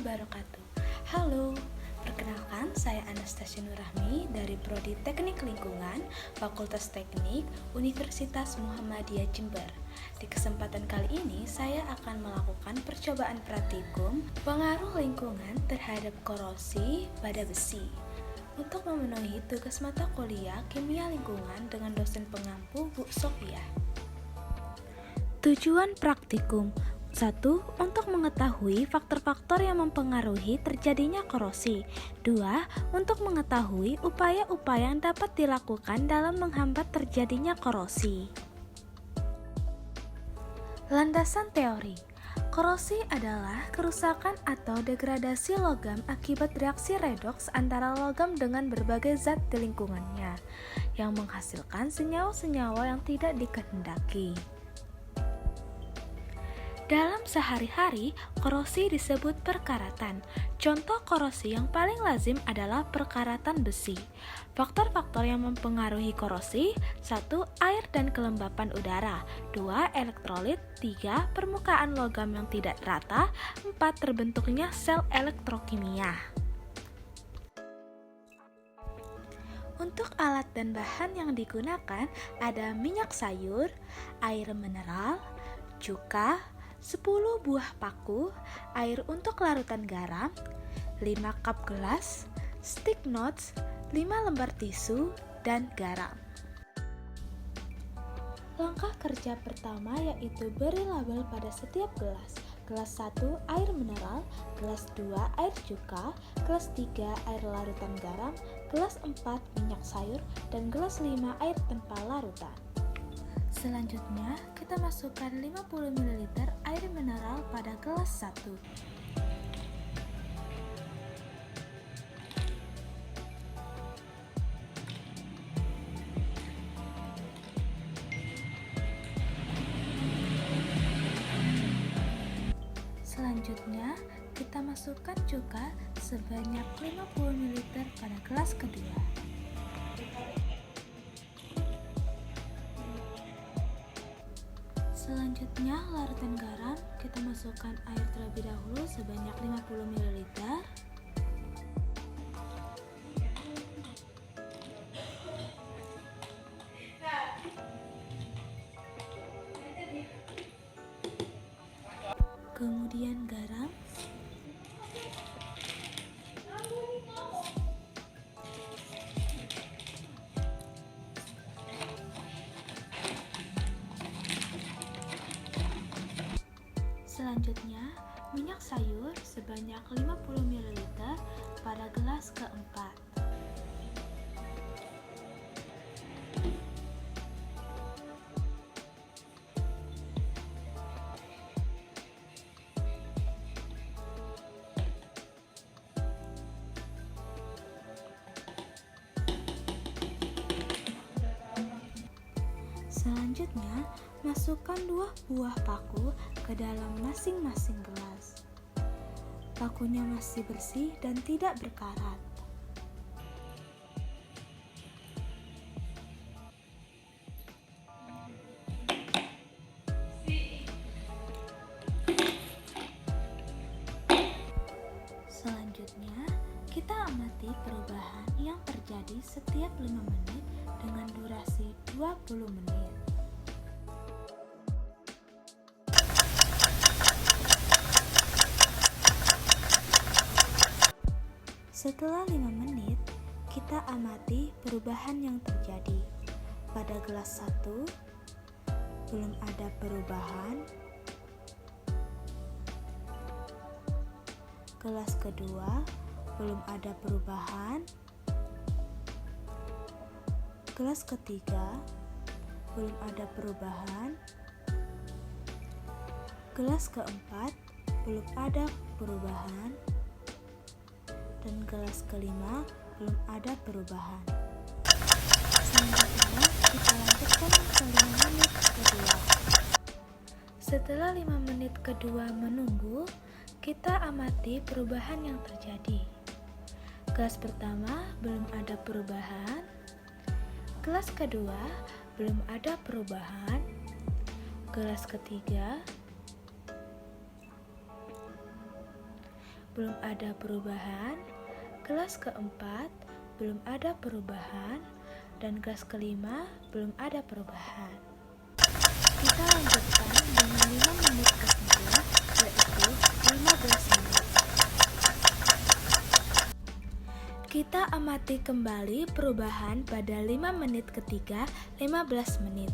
wabarakatuh. Halo, perkenalkan saya Anastasia Nurrahmi dari Prodi Teknik Lingkungan, Fakultas Teknik, Universitas Muhammadiyah Jember. Di kesempatan kali ini saya akan melakukan percobaan praktikum pengaruh lingkungan terhadap korosi pada besi. Untuk memenuhi tugas mata kuliah Kimia Lingkungan dengan dosen pengampu Bu Sofia. Tujuan praktikum 1. Untuk mengetahui faktor-faktor yang mempengaruhi terjadinya korosi. 2. Untuk mengetahui upaya-upaya yang dapat dilakukan dalam menghambat terjadinya korosi. Landasan teori. Korosi adalah kerusakan atau degradasi logam akibat reaksi redoks antara logam dengan berbagai zat di lingkungannya, yang menghasilkan senyawa-senyawa yang tidak dikehendaki. Dalam sehari-hari, korosi disebut perkaratan. Contoh korosi yang paling lazim adalah perkaratan besi. Faktor-faktor yang mempengaruhi korosi: 1. Air dan kelembapan udara. 2. Elektrolit. 3. Permukaan logam yang tidak rata. 4. Terbentuknya sel elektrokimia. Untuk alat dan bahan yang digunakan ada minyak sayur, air mineral, cuka, 10 buah paku, air untuk larutan garam, 5 cup gelas, stick notes, 5 lembar tisu, dan garam. Langkah kerja pertama yaitu beri label pada setiap gelas. Gelas 1 air mineral, gelas 2 air cuka, gelas 3 air larutan garam, gelas 4 minyak sayur, dan gelas 5 air tanpa larutan. Selanjutnya, kita masukkan 50 ml air mineral pada gelas 1. Selanjutnya, kita masukkan cuka sebanyak 50 ml pada gelas kedua. Selanjutnya, larutan garam, kita masukkan air terlebih dahulu sebanyak 50 ml. Kemudian garam. Selanjutnya, minyak sayur sebanyak 50 ml pada gelas keempat. Selanjutnya, masukkan 2 buah paku ke dalam masing-masing gelas. Pakunya masih bersih dan tidak berkarat. Selanjutnya, kita amati perubahan yang terjadi setiap 5 menit dengan durasi 20 menit. Setelah 5 menit, kita amati perubahan yang terjadi. Pada gelas 1, belum ada perubahan. Gelas kedua, belum ada perubahan. Gelas ketiga, belum ada perubahan. Gelas keempat, belum ada perubahan. Dan gelas kelima, belum ada perubahan. Selanjutnya, kita lanjutkan ke 5 menit kedua. Setelah 5 menit kedua menunggu, kita amati perubahan yang terjadi. Gelas pertama, belum ada perubahan. Gelas kedua, belum ada perubahan. Gelas ketiga, belum ada perubahan. Gelas keempat, belum ada perubahan. Dan gelas kelima, belum ada perubahan. Kita lanjutkan dengan 5 menit ketiga, yaitu 15 menit. Kita amati kembali perubahan pada 5 menit ketiga, 15 menit.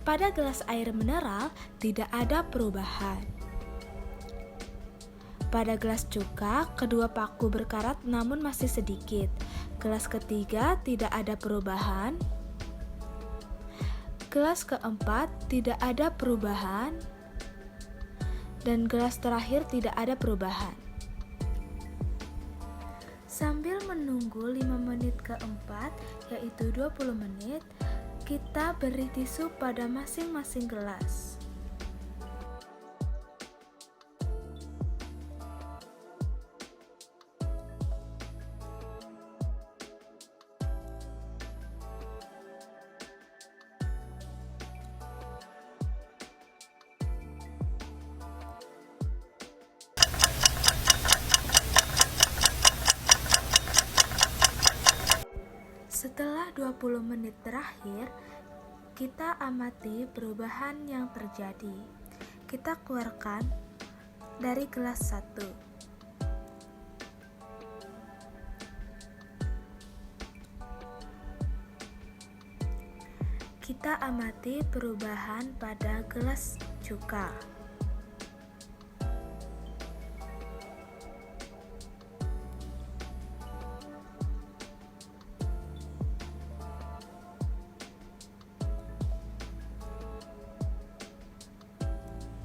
Pada gelas air mineral, tidak ada perubahan. Pada gelas cuka, kedua paku berkarat namun masih sedikit. Gelas ketiga tidak ada perubahan. Gelas keempat tidak ada perubahan. Dan gelas terakhir tidak ada perubahan. Sambil menunggu 5 menit keempat, yaitu 20 menit, kita beri tisu pada masing-masing gelas. Setelah 20 menit terakhir, kita amati perubahan yang terjadi. Kita keluarkan dari gelas 1. Kita amati perubahan pada gelas cuka.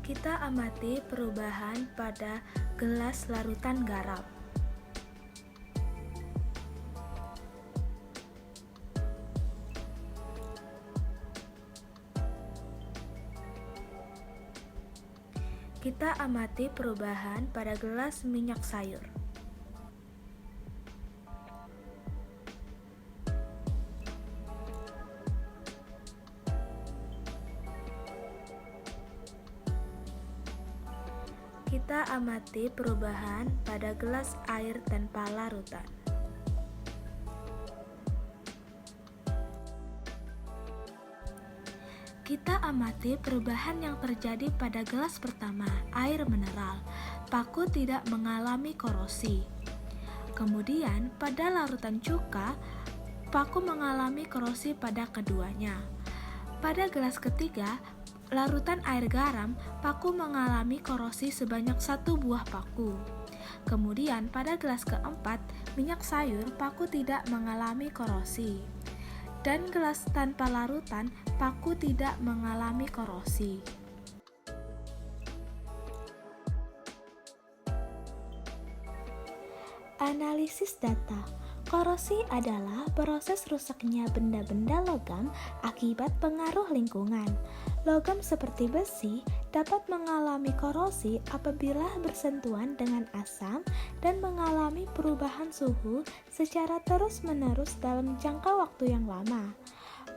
Kita amati perubahan pada gelas larutan garam. Kita amati perubahan pada gelas minyak sayur. Kita amati perubahan pada gelas air tanpa larutan. Kita amati perubahan yang terjadi pada gelas pertama, air mineral. Paku tidak mengalami korosi. Kemudian, pada larutan cuka, paku mengalami korosi pada keduanya. Pada gelas ketiga, larutan air garam, paku mengalami korosi sebanyak 1 buah paku. Kemudian pada gelas keempat, minyak sayur, paku tidak mengalami korosi. Dan gelas tanpa larutan, paku tidak mengalami korosi. Analisis data. Korosi adalah proses rusaknya benda-benda logam akibat pengaruh lingkungan. Logam seperti besi dapat mengalami korosi apabila bersentuhan dengan asam dan mengalami perubahan suhu secara terus-menerus dalam jangka waktu yang lama.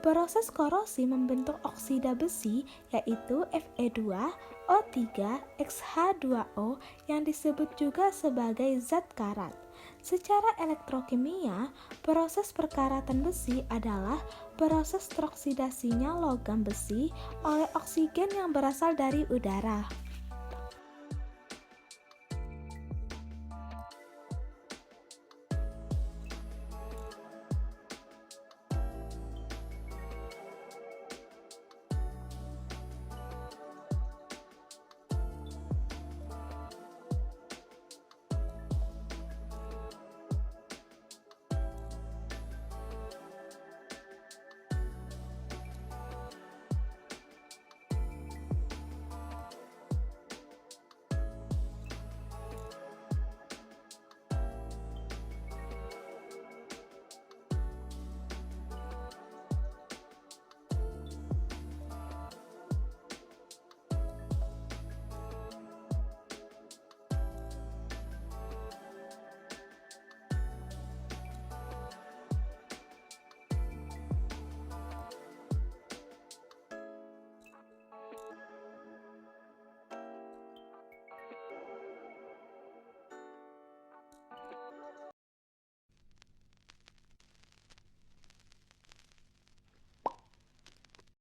Proses korosi membentuk oksida besi yaitu Fe2O3 XH2O yang disebut juga sebagai zat karat. Secara elektrokimia, proses perkaratan besi adalah proses teroksidasinya logam besi oleh oksigen yang berasal dari udara.